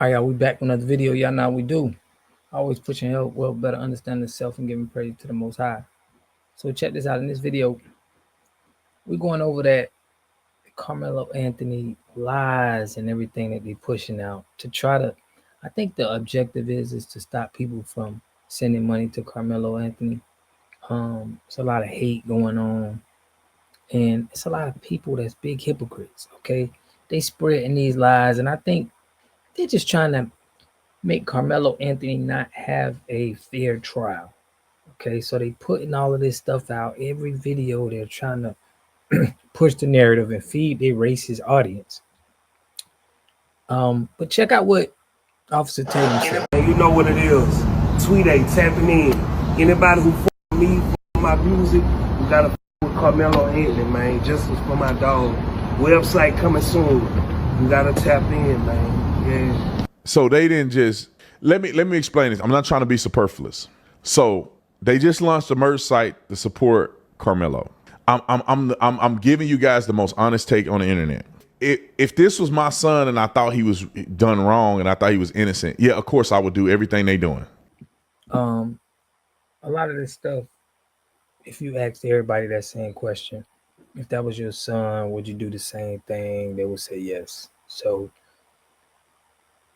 All right, y'all, we back with another video. Y'all know how we do. Always pushing help, well, better understand the self and giving praise to the Most High. So check this out. In this video, we're going over that Carmelo Anthony lies and everything that they're pushing out to try to. I think the objective is to stop people from sending money to Carmelo Anthony. It's a lot of hate going on, and it's a lot of people that's big hypocrites. Okay, they spreading these lies, and I think they're just trying to make Carmelo Anthony not have a fair trial. Okay, so they putting all of this stuff out. Every video they're trying to push the narrative and feed their racist audience. But check out what Officer Tatum said. You know what it is. Tweet A tapping in. Anybody who for me, for my music, you gotta with Carmelo Anthony, man. Justice for my dog. Website coming soon. You gotta tap in, man. Yeah. So they didn't just let me explain this. I'm not trying to be superfluous. So they just launched a merge site to support Carmelo. I'm giving you guys the most honest take on the internet. If this was my son and I thought he was done wrong and I thought he was innocent, yeah, of course I would do everything they doing. A lot of this stuff, if you asked everybody that same question, if that was your son, would you do the same thing? They would say yes. So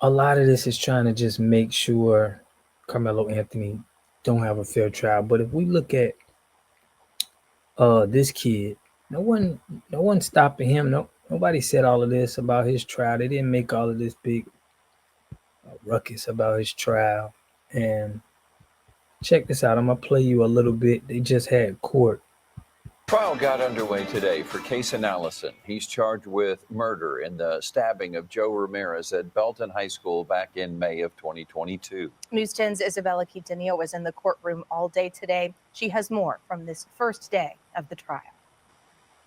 a lot of this is trying to just make sure Carmelo Anthony don't have a fair trial. But if we look at this kid, no one stopping him. Nobody said all of this about his trial. They didn't make all of this big ruckus about his trial. And check this out. I'm gonna play you a little bit. They just had court. Trial got underway today for Caysen Allison. He's charged with murder in the stabbing of Joe Ramirez at Belton High School back in May of 2022. News 10's Isabella Quintanilla was in the courtroom all day today. She has more from this first day of the trial.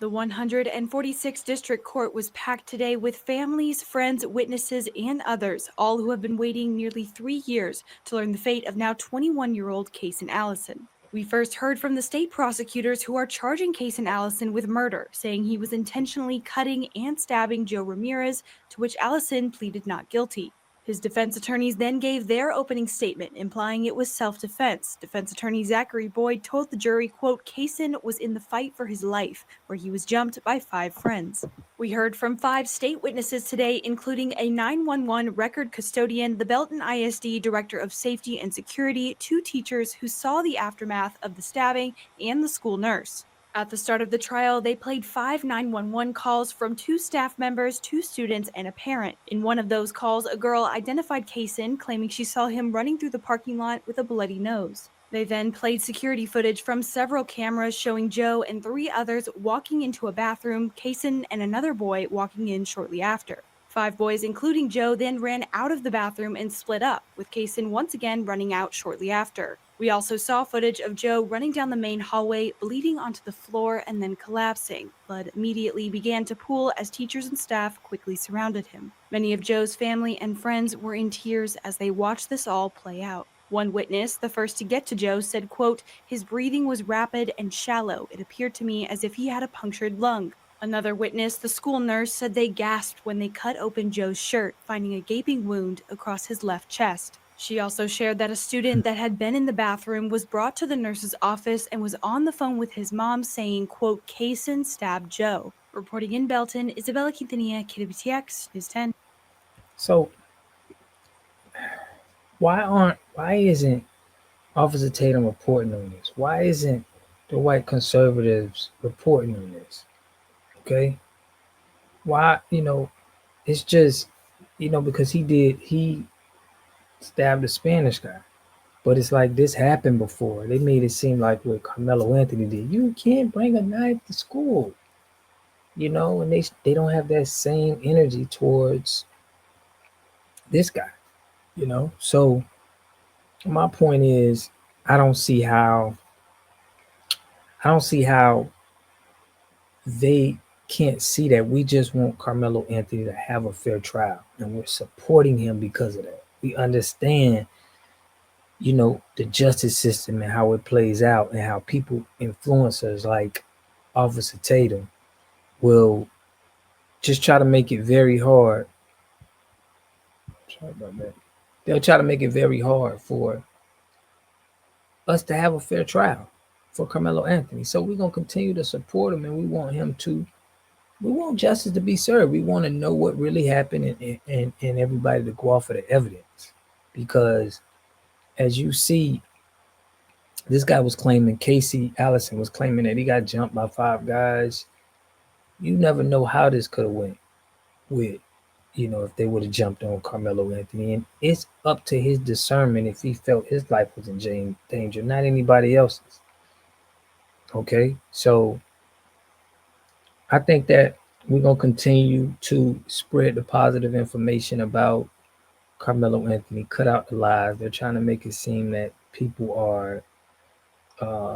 The 146th District Court was packed today with families, friends, witnesses, and others, all who have been waiting nearly 3 years to learn the fate of now 21-year-old Caysen Allison. We first heard from the state prosecutors who are charging Caysen Allison with murder, saying he was intentionally cutting and stabbing Joe Ramirez, to which Allison pleaded not guilty. His defense attorneys then gave their opening statement, implying it was self-defense. Defense attorney Zachary Boyd told the jury, quote, Caysen was in the fight for his life, where he was jumped by 5 friends. We heard from 5 state witnesses today, including a 911 record custodian, the Belton ISD Director of Safety and Security, 2 teachers who saw the aftermath of the stabbing, and the school nurse. At the start of the trial, they played 5 911 calls from 2 staff members, 2 students, and a parent. In one of those calls, a girl identified Caysen, claiming she saw him running through the parking lot with a bloody nose. They then played security footage from several cameras showing Joe and 3 others walking into a bathroom, Caysen and another boy walking in shortly after. 5 boys, including Joe, then ran out of the bathroom and split up, with Caysen once again running out shortly after. We also saw footage of Joe running down the main hallway, bleeding onto the floor and then collapsing. Blood immediately began to pool as teachers and staff quickly surrounded him. Many of Joe's family and friends were in tears as they watched this all play out. One witness, the first to get to Joe, said, quote, his breathing was rapid and shallow. It appeared to me as if he had a punctured lung. Another witness, the school nurse, said they gasped when they cut open Joe's shirt, finding a gaping wound across his left chest. She also shared that a student that had been in the bathroom was brought to the nurse's office and was on the phone with his mom saying, quote, Caysen stabbed Joe. Reporting in Belton, Isabella Quintanilla, KWTX, News 10. So why isn't Officer Tatum reporting on this? Why isn't the white conservatives reporting on this? Okay. Why, it's just, because he stabbed a Spanish guy. But it's like this happened before. They made it seem like what Carmelo Anthony did. You can't bring a knife to school. And they don't have that same energy towards this guy, So my point is, I don't see how they can't see that. We just want Carmelo Anthony to have a fair trial, and we're supporting him because of that. We understand, the justice system and how it plays out, and how people, influencers like Officer Tatum, will just try to make it very hard Sorry about that. They'll try to make it very hard for us to have a fair trial for Carmelo Anthony. So we're gonna continue to support him, and we want justice to be served. We want to know what really happened, and everybody to go off of the evidence, because as you see, this guy was claiming, Caysen Allison was claiming that he got jumped by 5 guys. You never know how this could have went with, if they would have jumped on Carmelo Anthony. And it's up to his discernment if he felt his life was in danger, not anybody else's. Okay, so I think that we're going to continue to spread the positive information about Carmelo Anthony, cut out the lies. They're trying to make it seem that people are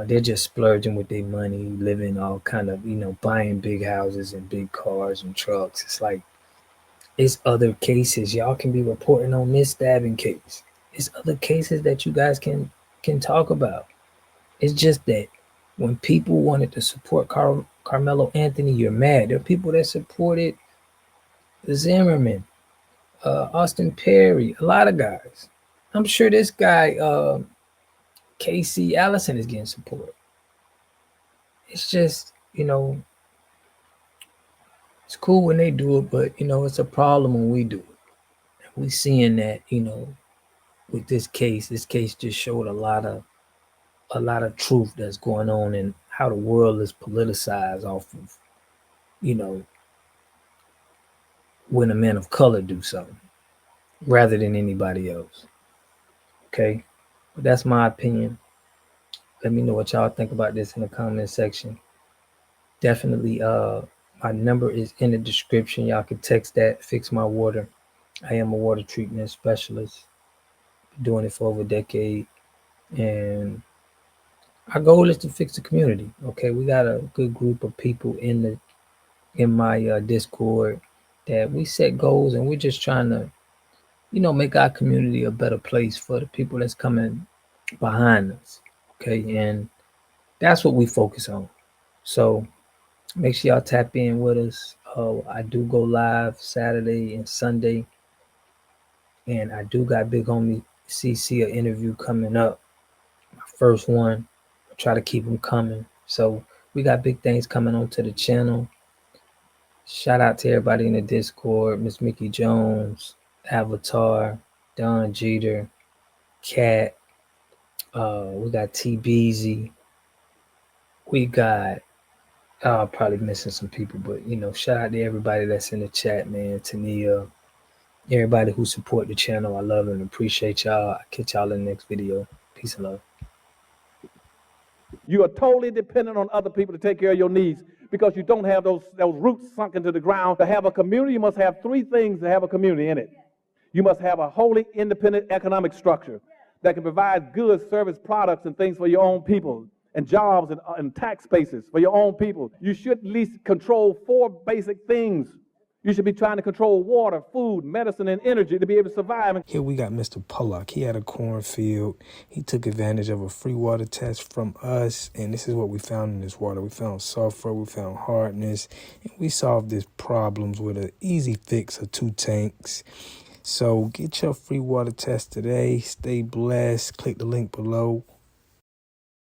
they're just splurging with their money, living all kind of, buying big houses and big cars and trucks. It's like, it's other cases. Y'all can be reporting on this stabbing case. It's other cases that you guys can talk about. It's just that when people wanted to support Carmelo Anthony, you're mad. There are people that supported Zimmerman, Austin Perry, a lot of guys. I'm sure this guy, Caysen Allison, is getting support. It's just, it's cool when they do it, but it's a problem when we do it. We seeing that, with this case just showed a lot of truth that's going on, and how the world is politicized off of, when a man of color do something rather than anybody else. Okay, but that's my opinion. Let me know what y'all think about this in the comment section. Definitely, my number is in the description. Y'all can text that. Fix my water. I am a water treatment specialist. Been doing it for over a decade, and our goal is to fix the community. Okay, we got a good group of people in my Discord that we set goals, and we're just trying to, make our community a better place for the people that's coming behind us. Okay, and that's what we focus on. So make sure y'all tap in with us. I do go live Saturday and Sunday, and I do got big homie CC an interview coming up. My first one. I try to keep them coming. So we got big things coming onto the channel. Shout out to everybody in the Discord: Miss Mickey Jones, Avatar, Don Jeter, Cat. We got T Beezy. We got, probably missing some people, but shout out to everybody that's in the chat, man. Tania, everybody who support the channel. I love and appreciate y'all. I'll catch y'all in the next video. Peace and love. You are totally dependent on other people to take care of your needs because you don't have those roots sunk into the ground. To have a community, you must have 3 things to have a community in it. You must have a wholly independent economic structure that can provide goods, service, products, and things for your own people, and jobs and tax bases for your own people. You should at least control 4 basic things. You should be trying to control water, food, medicine, and energy to be able to survive. Here we got Mr. Pollock. He had a cornfield. He took advantage of a free water test from us, and this is what we found in this water. We found sulfur, we found hardness, and we solved these problems with an easy fix of 2 tanks. So get your free water test today. Stay blessed. Click the link below.